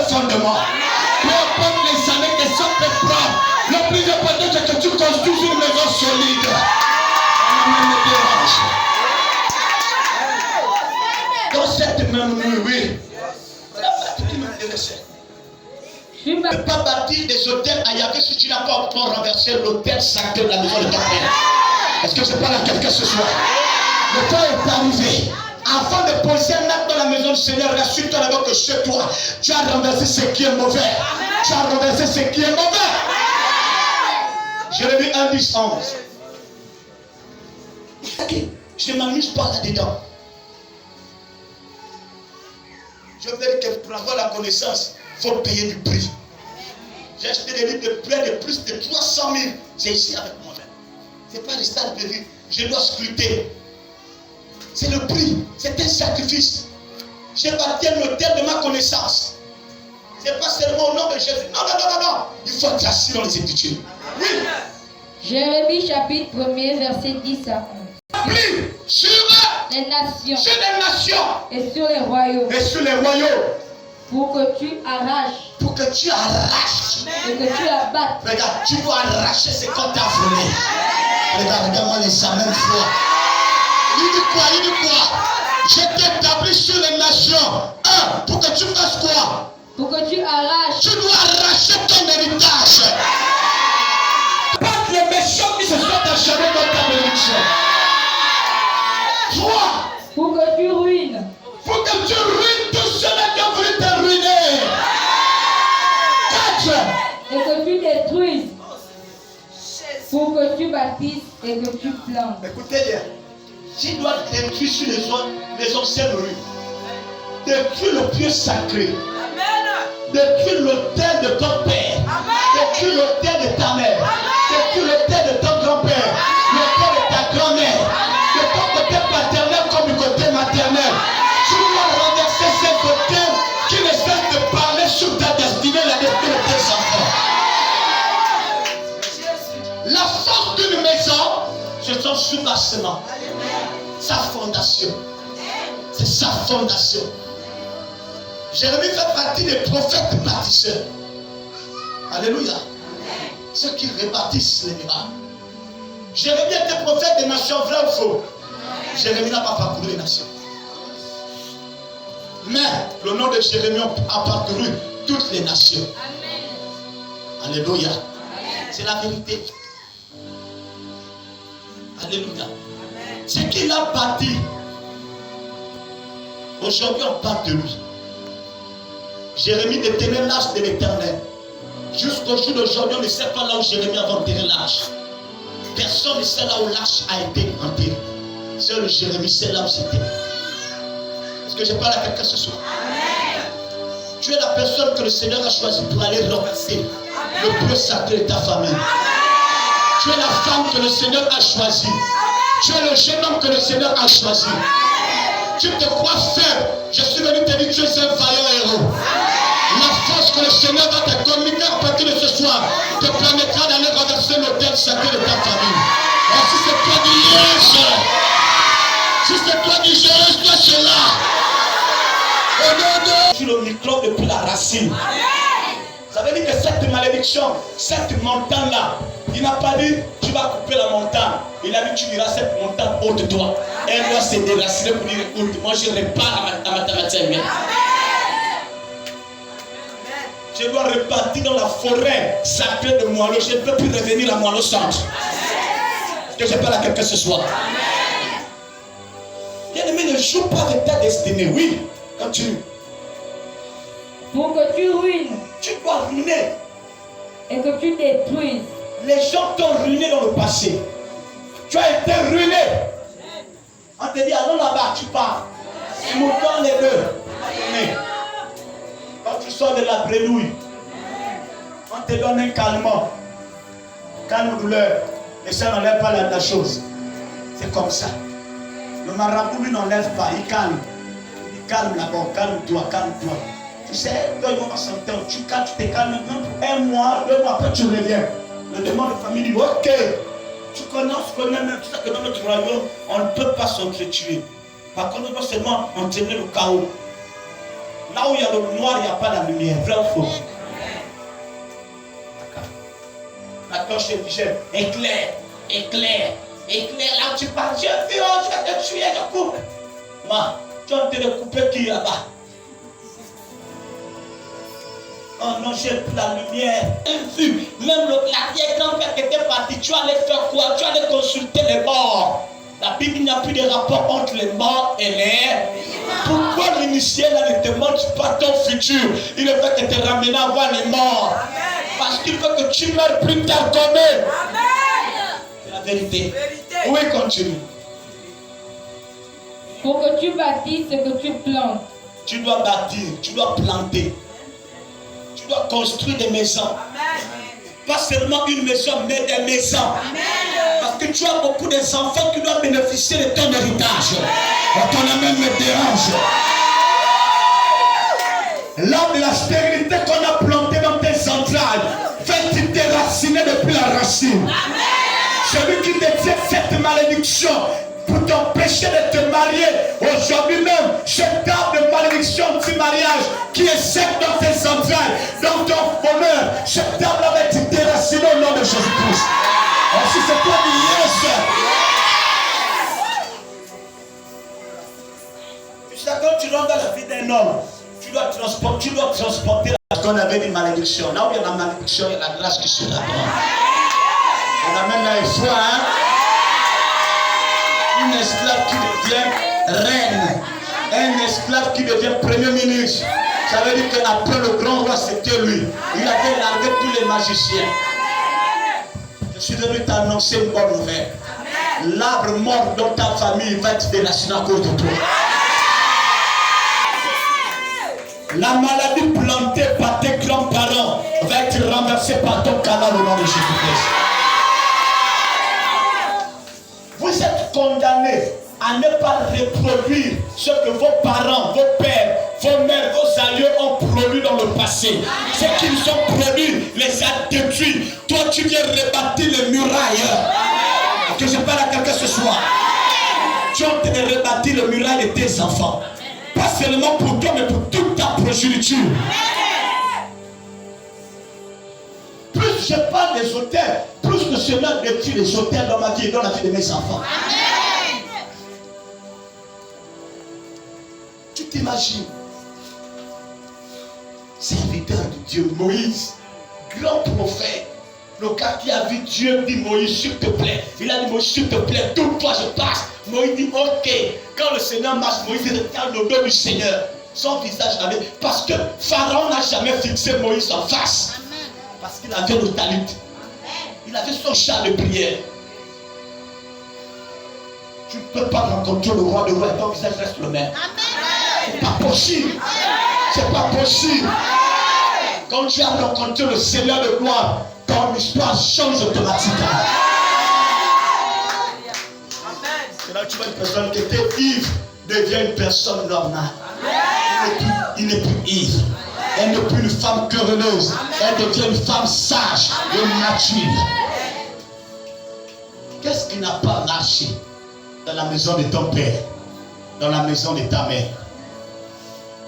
fondement. Peu importe les années que ça peut prendre, le plus important c'est que tu construis une maison solide. Me dérange. Dans cette même nuit, oui. C'est la partie qui m'intéressait. Tu ne peux pas bâtir des hôtels à Yahvé si tu n'as pas encore renversé l'hôtel sacré de la maison de ton père. Est-ce que je parle à quelqu'un ce soir? Le temps est arrivé. Avant de poser un acte dans la maison du Seigneur, rassure-toi d'abord que chez toi, tu as renversé ce qui est mauvais. Tu as renversé ce qui est mauvais. Jérémie 1, 10, 11. Ok, je ne m'amuse pas là-dedans. Je veux dire que pour avoir la connaissance, il faut payer du prix. J'ai acheté des livres de près de plus de 300 000. J'ai ici avec moi-même. Ce n'est pas le stade prévu. Je dois scruter. C'est le prix. C'est un sacrifice. J'ai bâti un hôtel de ma connaissance. Ce n'est pas seulement au nom de Jésus. Non, non, non, non, non. Il faut être assis dans les Écritures. Oui. Jérémie chapitre 1er, verset 10 à 11. Prie sur les nations. Sur les nations. Et sur les royaumes. Et sur les royaumes. Pour que tu arraches. Pour que tu arraches. Et que tu abattes. Regarde, tu dois arracher ce qu'on t'a volé. Regarde-moi les sa même foi. Il dit quoi? Il dit quoi? Je t'établis sur les nations. Pour que tu fasses quoi? Pour que tu arraches. Tu dois arracher ton héritage. Pas les méchants qui se sont acharnés dans ta bénédiction. 3. Pour que tu ruines. Pour que tu ruines tous ceux-là qui ont voulu te ruiner. 4. Et que tu détruises. Pour que tu bâtisses et que tu plantes. Écoutez bien. Tu dois détruire sur les anciennes rues. Détruire le pieu sacré. Détruire l'autel de ton père. Détruire l'autel de ta mère. Détruire l'autel de ton grand-père. L'autel de ta grand-mère. De ton côté paternel comme du côté maternel. Tu dois renverser cet autel qui ne cesse de parler sur ta destinée, la destinée de tes enfants. La force d'une maison, c'est son soubassement. Sa fondation. C'est sa fondation. Jérémie fait partie des prophètes bâtisseurs. Alléluia. Ceux qui rebâtissent les miracles. Jérémie était prophète des nations, vrai ou faux? Jérémie n'a pas parcouru les nations. Mais le nom de Jérémie a parcouru toutes les nations. Alléluia. C'est la vérité. Alléluia. Ce qu'il a bâti, aujourd'hui on parle de lui. Jérémie détenait l'arche de l'Éternel. Jusqu'au jour d'aujourd'hui, on ne sait pas là où Jérémie a enterré l'arche. Personne ne sait là où l'arche a été enterrée. Seul Jérémie sait là où c'était. Est-ce que je parle à quelqu'un ce soir? Tu es la personne que le Seigneur a choisie pour aller renverser le pieu sacré de ta famille. Tu es la femme que le Seigneur a choisie. Tu es le jeune homme que le Seigneur a choisi. Tu te crois faible. Je suis venu te dire que tu es un vaillant héros. La force que le Seigneur va te communiquer à partir de ce soir te permettra d'aller renverser l'autel sacré de ta famille. Et si c'est toi qui liège, si c'est toi qui gères, toi c'est là. Au nom de... Sur le micro depuis la racine. Ça veut dire que cette malédiction, cette montagne-là, il n'a pas dit tu vas couper la montagne. Il a dit tu diras cette montagne haute de toi. Elle doit se déraciner pour dire écoute, moi je repars à ma terre. Je dois repartir dans la forêt sacrée de Moileau. Je ne peux plus revenir à Moileau centre. Est-ce que je parle à quelqu'un ce soir? Bien-aimé, ne joue pas avec ta destinée. Oui, continue. Pour que tu ruines. Tu dois ruiner. Et que tu détruises. Les gens t'ont ruiné dans le passé. Tu as été ruiné. On te dit allons là-bas, tu pars. Tu nous donnes les deux. Quand tu sors de la brenouille, on te donne un calmant. Calme douleur. Et ça n'enlève pas la chose. C'est comme ça. Le marabout lui n'enlève pas, il calme. Il calme d'abord, calme-toi, calme-toi. Tu sais, toi, il va s'entendre. Tu calmes, tu te calmes maintenant pour 1 mois, 2 mois, après tu reviens. Le demande de famille dit ok. Tu connais même, tu sais que dans notre royaume, on ne peut pas s'entretuer. Par contre, on doit seulement entraîner le chaos. Là où il y a le noir, il n'y a pas la lumière. Vrai ou faux? Maintenant, je te dis, éclaire, éclaire, éclaire. Là où tu parles, je vais te tuer, je coupe. Moi, tu vas te couper qui là-bas? Oh non, j'ai plus la lumière. Vu, même la vieille grand-père qui était partie, tu allais faire quoi? Tu allais consulter les morts. La Bible, il n'y a plus de rapport entre les morts et les... Pourquoi l'initié là ne te montre pas ton futur? Il ne veut que te ramener à voir les morts. Parce qu'il veut que tu meurs plus tard comme eux. C'est la vérité. Oui, continue. Pour que tu bâtisses ce que tu plantes. Tu dois bâtir, tu dois planter. Tu dois construire des maisons. Pas seulement une maison, mais des maisons. Parce que tu as beaucoup d'enfants qui doivent bénéficier de ton héritage. Ton amen me dérange. L'arbre de la stérilité qu'on a planté dans tes entrailles fait-il déraciner depuis la racine. Celui qui détient cette malédiction pour t'empêcher de te marier, aujourd'hui même, cet arbre de malédiction du mariage qui est sec dans tes entrailles, dans ton bonheur, cet arbre va être déraciné au nom de Jésus-Christ. Si c'est toi qui yes. Quand tu rentres dans la vie d'un homme, tu dois transporter la qu'on avait une malédiction. Là où il y a la malédiction, il y a la grâce qui se rapporte. On amène la foi, hein? Une esclave qui devient reine, un esclave qui devient premier ministre. Ça veut dire qu'après le grand roi, c'était lui. Il avait largué tous les magiciens. Je suis venu t'annoncer une bonne nouvelle. L'arbre mort dans ta famille va être déraciné à cause de toi. La maladie plantée par tes grands-parents va être renversée par ton canal au nom de Jésus-Christ. Vous êtes condamnés à ne pas reproduire ce que vos parents, vos pères, vos mères, vos aïeux ont produit dans le passé. Ce qu'ils ont produit les a détruits. Toi, tu viens rebâtir les murailles. Que je parle à quelqu'un ce soir. Tu es en train de rebâtir les murailles de tes enfants. Pas seulement pour toi, mais pour toute ta progéniture. Plus je parle des autels, plus le Seigneur détruit les autels dans ma vie et dans la vie de mes enfants. Amen. Tu t'imagines, serviteur de Dieu, Moïse, grand prophète, le gars qui a vu Dieu dit Moïse, s'il te plaît. Il a dit Moïse, s'il te plaît, toutefois je passe. Moïse dit ok. Quand le Seigneur marche, Moïse regarde le dos du Seigneur. Son visage avait. Parce que Pharaon n'a jamais fixé Moïse en face. Parce qu'il avait le talit. Il avait son char de prière. Tu ne peux pas rencontrer le roi de roi et ton visage reste le même. C'est pas possible. C'est pas possible. Quand tu as rencontré le Seigneur de gloire, ton histoire change automatiquement. C'est là que tu vois une personne qui était ivre devient une personne normale. Il n'est plus ivre. Elle n'est plus une femme querelleuse. Elle devient une femme sage et mature. Qu'est-ce qui n'a pas marché dans la maison de ton père, dans la maison de ta mère?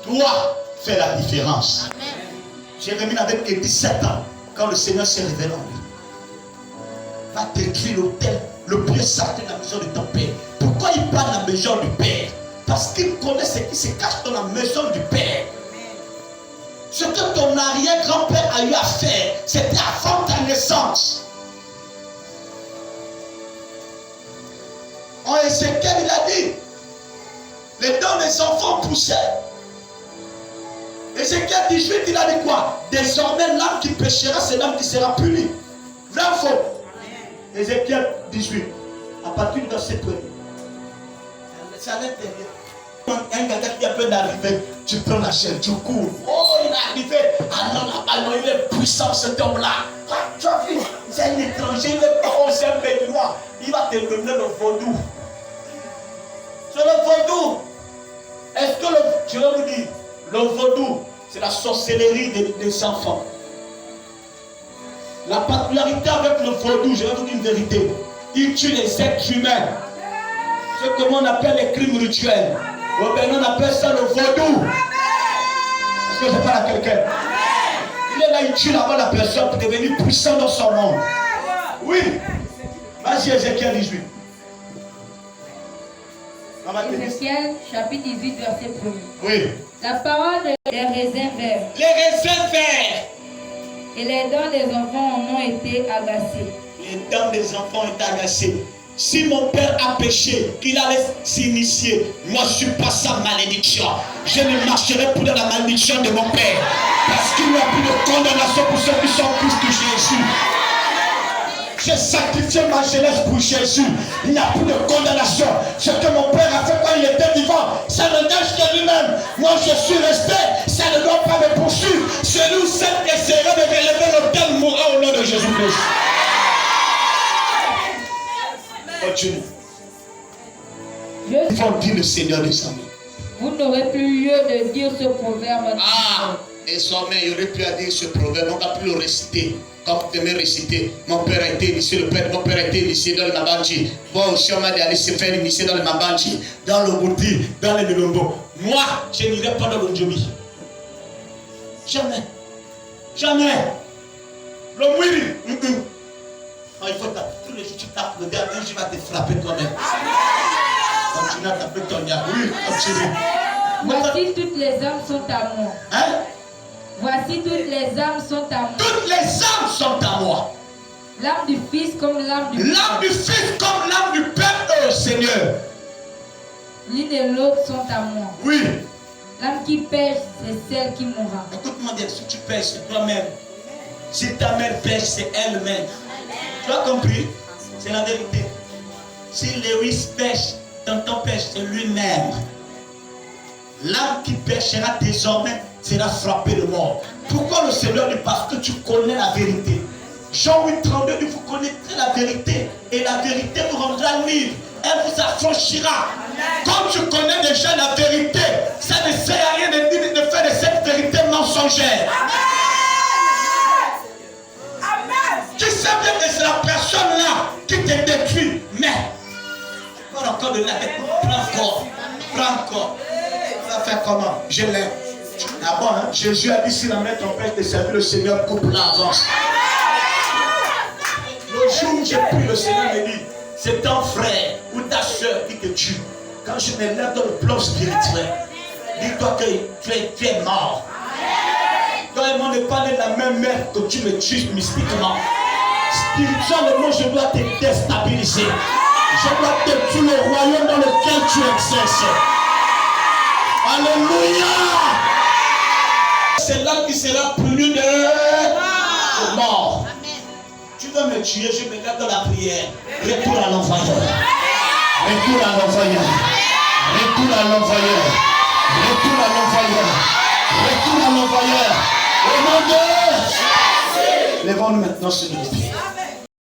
Toi, fais la différence. Jérémie n'avait que 17 ans quand le Seigneur s'est révélé en lui. Va détruire l'autel, le plus sacré de la maison de ton père. Pourquoi il parle de la maison du père? Parce qu'il connaît ce qui se cache dans la maison du père. Ce que ton arrière-grand-père a eu à faire, c'était avant ta naissance. En Ézéchiel, il a dit, les dents des enfants poussaient. Ézéchiel 18, il a dit quoi? Désormais, l'âme qui péchera, c'est l'âme qui sera punie. Vrai ou faux? Ézéchiel 18, à partir de verset 1. C'est à l'intérieur. Un gars qui a peur d'arriver, tu prends la chaîne, tu cours. Oh, il est arrivé. Ah non, là-bas, il est puissant cet homme-là. Ah, tu as vu, c'est un étranger, il est pas c'est un béninois. Il va te donner le vaudou. C'est le vaudou. Est-ce que je vais vous dire, le vaudou, c'est la sorcellerie des enfants. La particularité avec le vaudou, je vais vous dire une vérité. Il tue les êtres humains. Ce que l'on appelle les crimes rituels. On appelle ça le vaudou. Est-ce que je parle à quelqu'un? Il est là, il tue là-bas la personne pour devenir puissant dans son nom. Oui. Vas-y, Ézéchiel 18. Ézéchiel chapitre 18, verset 1er. Oui. La parole des raisins verts. Les raisins verts. Et les dents des enfants en ont été agacées. Les dents des enfants ont été agacées. Si mon père a péché, qu'il allait s'initier, moi je suis pas sa malédiction. Je ne marcherai plus dans la malédiction de mon père. Parce qu'il n'y a plus de condamnation pour ceux qui sont en Christ Jésus. J'ai sacrifié ma jeunesse pour Jésus. Il n'y a plus de condamnation. Ce que mon père a fait quand il était vivant, ça n'engage que lui-même. Moi je suis resté, ça ne doit pas me poursuivre. Celui ou celle qui essaiera de relever l'autel mourra au nom de Jésus-Christ. Continue. Il faut dire le Seigneur des armées. Vous n'aurez plus lieu de dire ce proverbe. Ah, désormais, il y aurait plus à dire ce proverbe. On ne va plus le réciter. Comme vous devez réciter, mon père a été initié, le père de mon père a été initié dans le Mabanji. Moi aussi, on m'a dit d'aller se faire initier dans le Mabanji, dans le Bouti, dans le Lombo. Moi, je n'irai pas dans le Ndjobi. Jamais. Jamais. Le Mouiri. Il faut taper. Tous les jours, tu tapes le dernier, je vais te frapper toi-même. Continue à taper ton nia. Oui, continue. Voici toutes les âmes sont à moi. Hein? Voici toutes les âmes sont à moi. Toutes les âmes sont à moi. L'âme du Fils comme l'âme du Père. L'âme du Fils comme l'âme du Père, Seigneur. L'une et l'autre sont à moi. Oui. L'âme qui pêche, c'est celle qui mourra. Écoute-moi bien, si tu pêches, c'est toi-même. Si ta mère pêche, c'est elle-même. Tu as compris? C'est la vérité. Si Lewis pêche, tonton pêche, c'est lui-même. L'âme qui pêchera désormais sera frappée de mort. Pourquoi le Seigneur dit? Parce que tu connais la vérité. Jean 8,32 dit: vous connaîtrez la vérité et la vérité vous rendra libre. Elle vous affranchira. Comme tu connais déjà la vérité, ça ne sert à rien de dire de faire de cette vérité mensongère. Tu sais bien que c'est la personne là qui te détruit. Mais tu vas encore de la tête. Prends encore. Prends encore. Tu vas faire comment? Je l'aime. Ah bon, hein? Jésus a dit: si la main t'empêche de servir le Seigneur, coupe-la, avance. Le jour où j'ai pris, le Seigneur me dit: c'est ton frère ou ta soeur qui te tue. Quand je me lève dans le plan spirituel, dis-toi que tu es mort. Quand ils m'ont pas de la même mère que tu me tues mystiquement. Spirituellement, je dois te déstabiliser. Je dois te tuer le royaume dans lequel tu exerces. Alléluia. C'est là qui sera puni de mort. Tu veux me tuer, je me garde dans la prière. Retourne à l'envoyeur. Retourne à l'envoyeur. Retourne à l'envoyeur. Retourne à l'envoyeur. Retourne à l'envoyeur. Au nom de Jésus. Lèvons-nous maintenant sur nos pieds.